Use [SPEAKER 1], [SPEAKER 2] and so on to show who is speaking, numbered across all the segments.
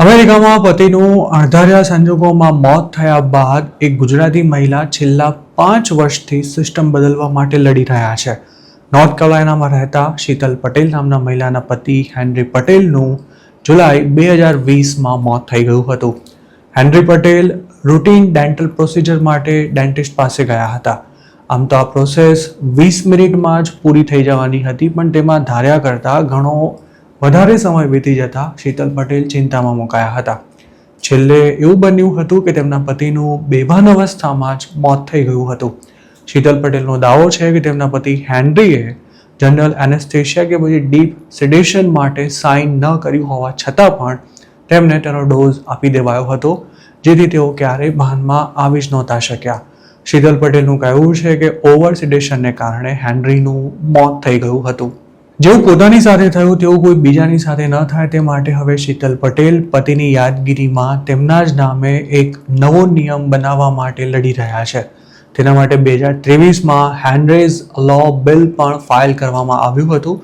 [SPEAKER 1] અમેરિકામાં પતિનું અણધાર્યા સંજોગોમાં મોત થયા બાદ એક ગુજરાતી મહિલા છેલ્લા 5 વર્ષથી સિસ્ટમ બદલવા માટે લડી રહ્યા છે. નોર્થ કેરોલાઇનામાં રહેતા શીતલ પટેલ નામના મહિલાના પતિ હેનરી પટેલનું જુલાઈ 2020માં મોત થઈ ગયું હતું. Henry Patel routine dental procedure માટે ડેન્ટિસ્ટ પાસે ગયા હતા. આમ તો આ પ્રોસેસ 20 મિનિટમાં જ પૂરી થઈ જવાની હતી, પણ તેમાં ધાર્યા કરતાં ઘણો વધારે સમય વીતી જતા શીતલ પટેલ ચિંતામાં મુકાયા હતા. છેલ્લે એવું બન્યું હતું કે તેમના પતિનું બેભાન અવસ્થામાં જ મોત થઈ ગયું હતું. શીતલ પટેલનો દાવો છે કે તેમના પતિ હેનરીએ જનરલ એનેસ્થેશિયા કે પછી ડીપ સેડેશન માટે સાઇન ન કર્યું હોવા છતાં પણ તેમને તેનો ડોઝ આપી દેવાયો હતો, જેથી તેઓ ક્યારેય ભાનમાં આવી જ નહોતા શક્યા. શીતલ પટેલનું કહેવું છે કે ઓવર સેડેશનને કારણે હેનરીનું મોત થઈ ગયું હતું. જેવું પોતાની સાથે થયું તેવું કોઈ બીજાની સાથે ન થાય તે માટે હવે શીતલ પટેલ પતિની યાદગીરીમાં તેમના જ નામે એક નવો નિયમ બનાવવા માટે લડી રહ્યા છે. તેના માટે 2023માં હેનરીઝ લો બિલ પણ ફાઇલ કરવામાં આવ્યું હતું,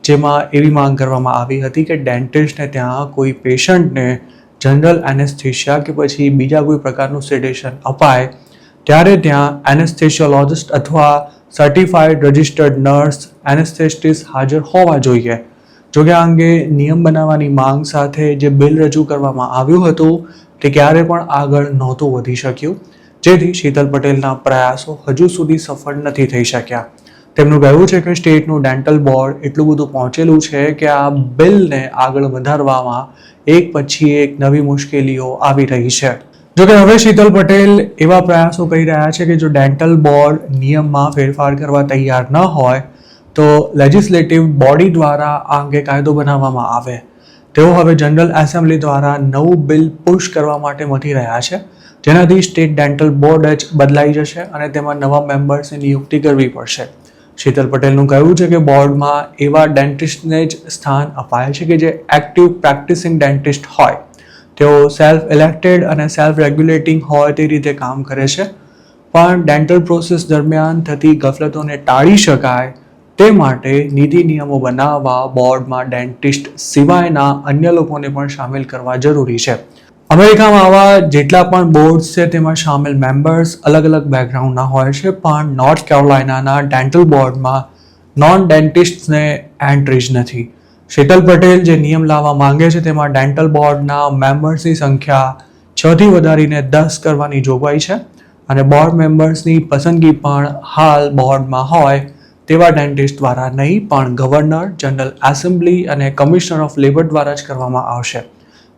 [SPEAKER 1] જેમાં એવી માંગ કરવામાં આવી હતી કે ડેન્ટિસ્ટને ત્યાં કોઈ પેશન્ટને જનરલ એનેસ્થેશિયા કે પછી બીજા કોઈ પ્રકારનું સેડેશન અપાય ત્યારે ત્યાં એનેસ્થેશિયોલોજિસ્ટ અથવા સર્ટિફાઈડ રજિસ્ટર્ડ નર્સ એનેસ્થેટિસ્ટ હાજર હોવા જોઈએ. જોકે આ અંગે નિયમ બનાવવાની માંગ સાથે જે બિલ રજૂ કરવામાં આવ્યું હતું તે ક્યારે પણ આગળ નહોતું વધી શક્યું, જેથી શીતલ પટેલના પ્રયાસો હજુ સુધી સફળ નથી થઈ શક્યા. તેમનું કહેવું છે કે સ્ટેટનું ડેન્ટલ બોર્ડ એટલું બધું પહોંચેલું છે કે આ બિલને આગળ વધારવામાં એક પછી એક નવી મુશ્કેલીઓ આવી રહી છે. જોકે હવે શીતલ પટેલ એવા પ્રયાસો કરી રહ્યા છે કે જો ડેન્ટલ બોર્ડ નિયમમાં ફેરફાર કરવા તૈયાર ન હોય તો લેજિસ્લેટિવ બોડી દ્વારા આ અંગે કાયદો બનાવવામાં આવે. તેઓ હવે જનરલ એસેમ્બલી દ્વારા નવું બિલ પુશ કરવા માટે મથી રહ્યા છે, જેનાથી સ્ટેટ ડેન્ટલ બોર્ડ જ બદલાઈ જશે અને તેમાં નવા મેમ્બર્સની નિયુક્તિ કરવી પડશે. શીતલ પટેલનું કહેવું છે કે બોર્ડમાં એવા ડેન્ટિસ્ટને જ સ્થાન અપાય છે કે જે એક્ટિવ પ્રેક્ટિસિંગ ડેન્ટિસ્ટ હોય. તેઓ સેલ્ફ ઇલેક્ટેડ અને સેલ્ફ રેગ્યુલેટિંગ હોય તે રીતે કામ કરે છે, પણ ડેન્ટલ પ્રોસેસ દરમિયાન થતી ગફલતોને ટાળી શકાય તે માટે નીતિ નિયમો બનાવવા બોર્ડમાં ડેન્ટિસ્ટ સિવાયના અન્ય લોકોને પણ સામેલ કરવા જરૂરી છે. અમેરિકામાં આવા જેટલા પણ બોર્ડ્સ છે તેમાં સામેલ મેમ્બર્સ અલગ અલગ બેકગ્રાઉન્ડના હોય છે, પણ નોર્થ કેરોલાઇનાના ડેન્ટલ બોર્ડમાં નોન ડેન્ટિસ્ટને એન્ટ્રી જ નથી. શીતલ પટેલ જે નિયમ લાવવા માંગે છે તેમાં ડેન્ટલ બોર્ડના મેમ્બર્સની સંખ્યા 6થી વધારીને 10 કરવાની જોગવાઈ છે અને બોર્ડ મેમ્બર્સની પસંદગી પણ હાલ બોર્ડમાં હોય તેવા ડેન્ટિસ્ટ દ્વારા નહીં, પણ ગવર્નર, જનરલ એસેમ્બલી અને કમિશનર ઓફ લેબર દ્વારા જ કરવામાં આવશે.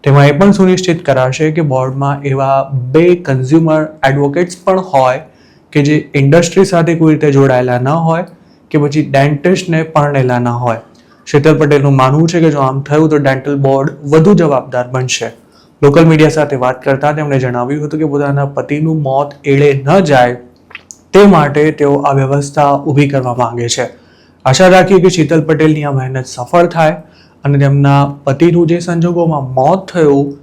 [SPEAKER 1] તેમાં એ પણ સુનિશ્ચિત કરાશે કે બોર્ડમાં એવા 2 કન્ઝ્યુમર એડવોકેટ્સ પણ હોય કે જે ઇન્ડસ્ટ્રી સાથે કોઈ રીતે જોડાયેલા ન હોય કે પછી ડેન્ટિસ્ટને પરણેલા ન હોય. શીતલ પટેલનું માનવું છે કે જો આમ થયું તો ડેન્ટલ બોર્ડ વધુ જવાબદાર બનશે. લોકલ મીડિયા સાથે વાત કરતા તેમણે જણાવ્યું હતું કે પોતાના પતિનું મોત એળે ન જાય તે માટે તેઓ આ વ્યવસ્થા ઊભી કરવા માંગે છે. આશા રાખીએ કે શીતલ પટેલની આ મહેનત સફળ થાય અને તેમના પતિનું જે સંજોગોમાં મોત થયું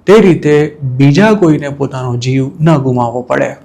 [SPEAKER 1] તે રીતે બીજા કોઈને પોતાનો જીવ ન ગુમાવવો પડે.